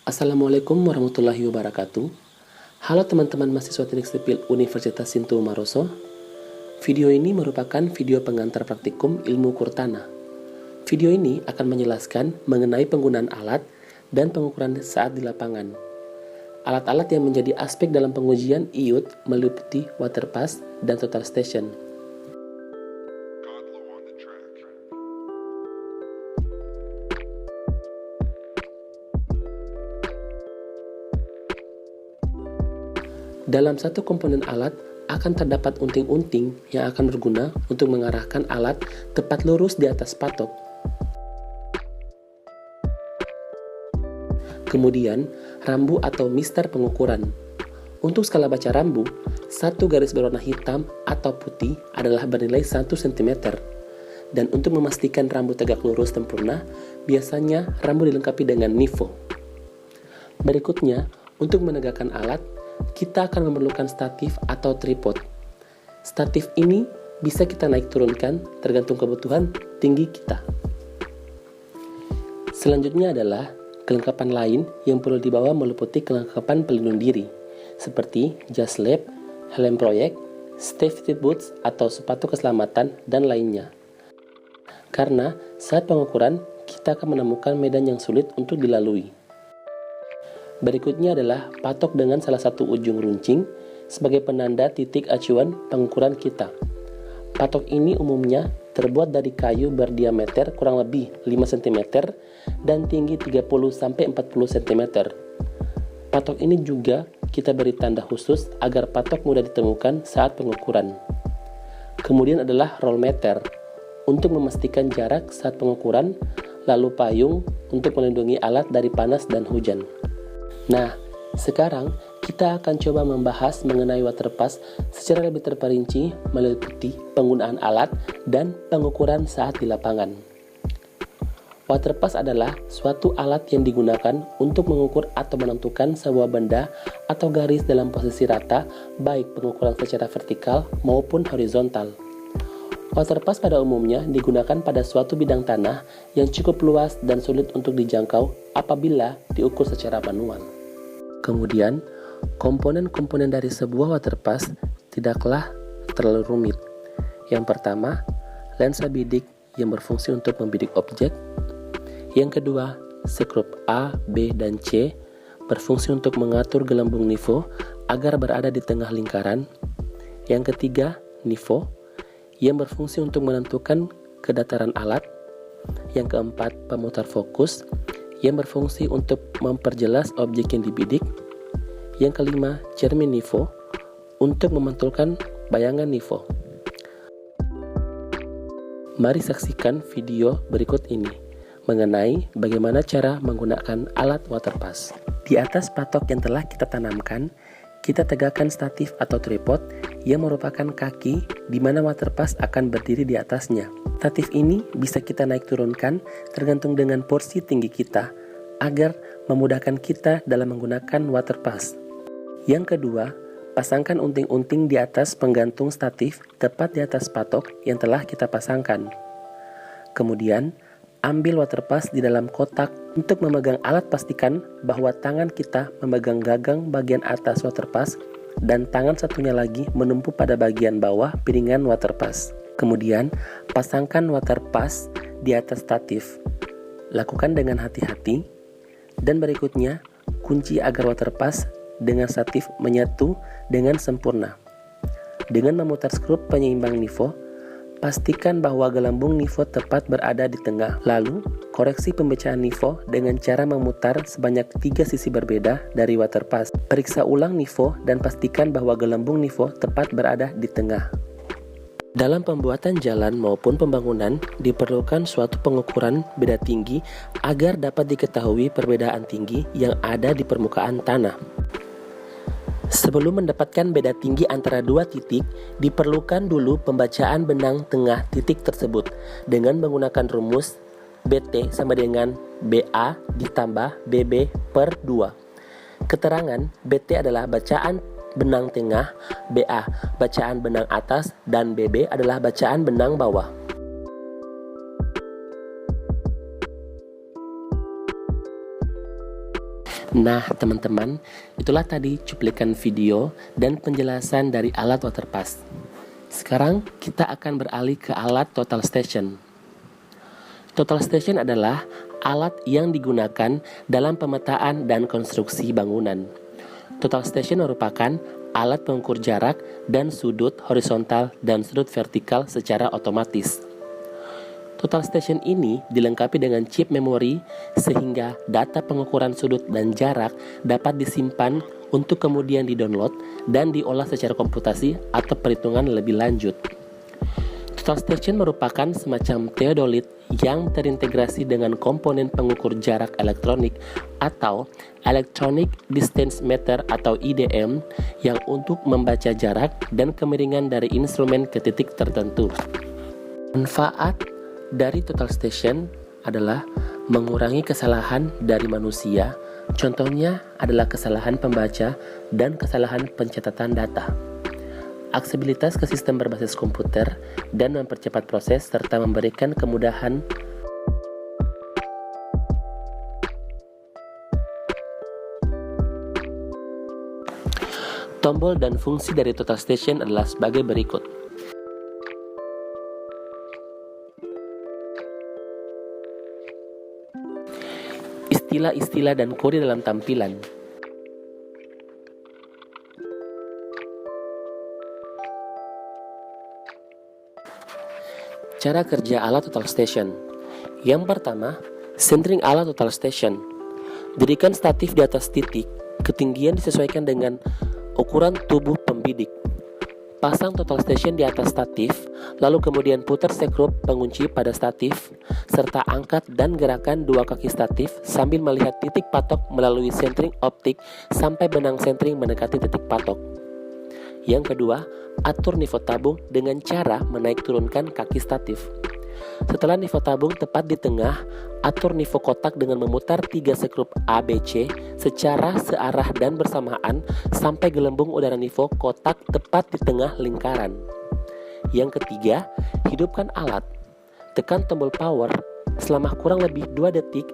Assalamualaikum warahmatullahi wabarakatuh. Halo teman-teman mahasiswa Teknik Sipil Universitas Sintu Maroso. Video ini merupakan video pengantar praktikum ilmu Kurtanah. Video ini akan menjelaskan mengenai penggunaan alat dan pengukuran saat di lapangan. Alat-alat yang menjadi aspek dalam pengujian IUT meliputi water pass dan total station. Dalam satu komponen alat akan terdapat unting-unting yang akan berguna untuk mengarahkan alat tepat lurus di atas patok. Kemudian, rambu atau mister pengukuran. Untuk skala baca rambu, satu garis berwarna hitam atau putih adalah bernilai 1 cm. Dan untuk memastikan rambu tegak lurus sempurna, biasanya rambu dilengkapi dengan nifo. Berikutnya, untuk menegakkan alat, kita akan memerlukan statif atau tripod. Statif ini bisa kita naik turunkan tergantung kebutuhan tinggi kita. Selanjutnya adalah kelengkapan lain yang perlu dibawa meliputi kelengkapan pelindung diri, seperti jas lab, helm proyek, safety boots atau sepatu keselamatan, dan lainnya. Karena saat pengukuran, kita akan menemukan medan yang sulit untuk dilalui. Berikutnya adalah patok dengan salah satu ujung runcing sebagai penanda titik acuan pengukuran kita. Patok ini umumnya terbuat dari kayu berdiameter kurang lebih 5 cm dan tinggi 30-40 cm. Patok ini juga kita beri tanda khusus agar patok mudah ditemukan saat pengukuran. Kemudian adalah roll meter untuk memastikan jarak saat pengukuran, lalu payung untuk melindungi alat dari panas dan hujan. Nah, sekarang kita akan coba membahas mengenai water pass secara lebih terperinci meliputi penggunaan alat dan pengukuran saat di lapangan. Water pass adalah suatu alat yang digunakan untuk mengukur atau menentukan sebuah benda atau garis dalam posisi rata, baik pengukuran secara vertikal maupun horizontal. Water pass pada umumnya digunakan pada suatu bidang tanah yang cukup luas dan sulit untuk dijangkau apabila diukur secara manual. Kemudian, komponen-komponen dari sebuah water pass tidaklah terlalu rumit. Yang pertama, lensa bidik yang berfungsi untuk membidik objek. Yang kedua, skrup A, B, dan C berfungsi untuk mengatur gelembung nifo agar berada di tengah lingkaran. Yang ketiga, nifo yang berfungsi untuk menentukan kedataran alat. Yang keempat, pemutar fokus yang berfungsi untuk memperjelas objek yang dibidik. Yang kelima, cermin nifo untuk memantulkan bayangan nifo. Mari saksikan video berikut ini mengenai bagaimana cara menggunakan alat water pass. Di atas patok yang telah kita tanamkan, kita tegakkan statif atau tripod yang merupakan kaki di mana water pass akan berdiri di atasnya. Statif ini bisa kita naik turunkan tergantung dengan porsi tinggi kita agar memudahkan kita dalam menggunakan water pass. Yang kedua, pasangkan unting-unting di atas penggantung statif tepat di atas patok yang telah kita pasangkan. Kemudian, ambil water pass di dalam kotak. Untuk memegang alat, pastikan bahwa tangan kita memegang gagang bagian atas water pass dan tangan satunya lagi menumpu pada bagian bawah piringan water pass. Kemudian, pasangkan water pass di atas statif. Lakukan dengan hati-hati. Dan berikutnya, kunci agar water pass dengan statif menyatu dengan sempurna. Dengan memutar skrup penyeimbang nifo, pastikan bahwa gelembung nifo tepat berada di tengah. Lalu, koreksi pemecaan nifo dengan cara memutar sebanyak 3 sisi berbeda dari water pass. Periksa ulang nifo dan pastikan bahwa gelembung nifo tepat berada di tengah. Dalam pembuatan jalan maupun pembangunan, diperlukan suatu pengukuran beda tinggi agar dapat diketahui perbedaan tinggi yang ada di permukaan tanah. Sebelum mendapatkan beda tinggi antara dua titik, diperlukan dulu pembacaan benang tengah titik tersebut dengan menggunakan rumus BT sama dengan BA ditambah BB per 2. Keterangan BT adalah bacaan benang tengah, BA bacaan benang atas, dan BB adalah bacaan benang bawah. Nah, teman-teman, itulah tadi cuplikan video dan penjelasan dari alat waterpass. Sekarang kita akan beralih ke alat total station. Total station adalah alat yang digunakan dalam pemetaan dan konstruksi bangunan. Total station merupakan alat pengukur jarak dan sudut horizontal dan sudut vertikal secara otomatis. Total station ini dilengkapi dengan chip memori sehingga data pengukuran sudut dan jarak dapat disimpan untuk kemudian di-download dan diolah secara komputasi atau perhitungan lebih lanjut. Total station merupakan semacam teodolit yang terintegrasi dengan komponen pengukur jarak elektronik atau Electronic Distance Meter atau IDM yang untuk membaca jarak dan kemiringan dari instrumen ke titik tertentu. Manfaat dari total station adalah mengurangi kesalahan dari manusia, contohnya adalah kesalahan pembaca dan kesalahan pencatatan data. Aksesibilitas ke sistem berbasis komputer dan mempercepat proses serta memberikan kemudahan tombol dan fungsi dari total station adalah sebagai berikut. Istilah-istilah dan kode dalam tampilan. Cara kerja alat total station. Yang pertama, centering alat total station. Dirikan statif di atas titik, ketinggian disesuaikan dengan ukuran tubuh pembidik. Pasang total station di atas statif, lalu kemudian putar skrup pengunci pada statif, serta angkat dan gerakan dua kaki statif sambil melihat titik patok melalui centering optik sampai benang centering mendekati titik patok. Yang kedua, atur nivou tabung dengan cara menaik turunkan kaki statif. Setelah nivou tabung tepat di tengah, atur nivou kotak dengan memutar 3 skrup ABC secara searah dan bersamaan sampai gelembung udara nivou kotak tepat di tengah lingkaran. Yang ketiga, hidupkan alat. Tekan tombol power selama kurang lebih 2 detik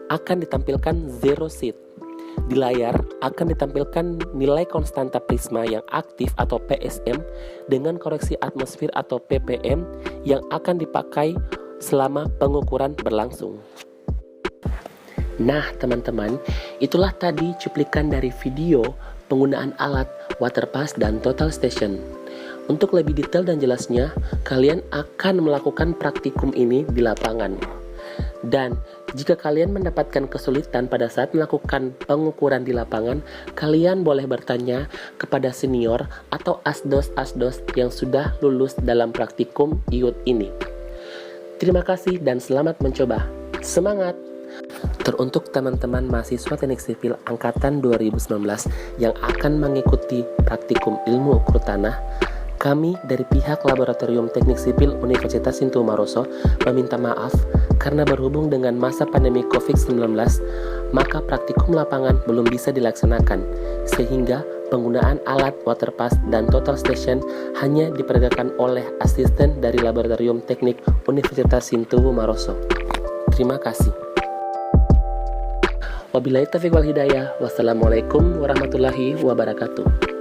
akan ditampilkan zero seat. Di layar akan ditampilkan nilai konstanta prisma yang aktif atau PSM dengan koreksi atmosfer atau ppm yang akan dipakai selama pengukuran berlangsung. Nah, teman-teman, itulah tadi cuplikan dari video penggunaan alat waterpass dan total station. Untuk lebih detail dan jelasnya, kalian akan melakukan praktikum ini di lapangan. Dan jika kalian mendapatkan kesulitan pada saat melakukan pengukuran di lapangan, kalian boleh bertanya kepada senior atau asdos-asdos yang sudah lulus dalam praktikum IUT ini. Terima kasih dan selamat mencoba. Semangat! Teruntuk teman-teman mahasiswa teknik sipil angkatan 2019 yang akan mengikuti praktikum ilmu ukur tanah, kami dari pihak Laboratorium Teknik Sipil Universitas Sintu Maroso meminta maaf karena berhubung dengan masa pandemi COVID-19, maka praktikum lapangan belum bisa dilaksanakan, sehingga penggunaan alat waterpass dan total station hanya diperagakan oleh asisten dari Laboratorium Teknik Universitas Sintu Maroso. Terima kasih. Wabillahi taufiq wal hidayah. Wassalamualaikum warahmatullahi wabarakatuh.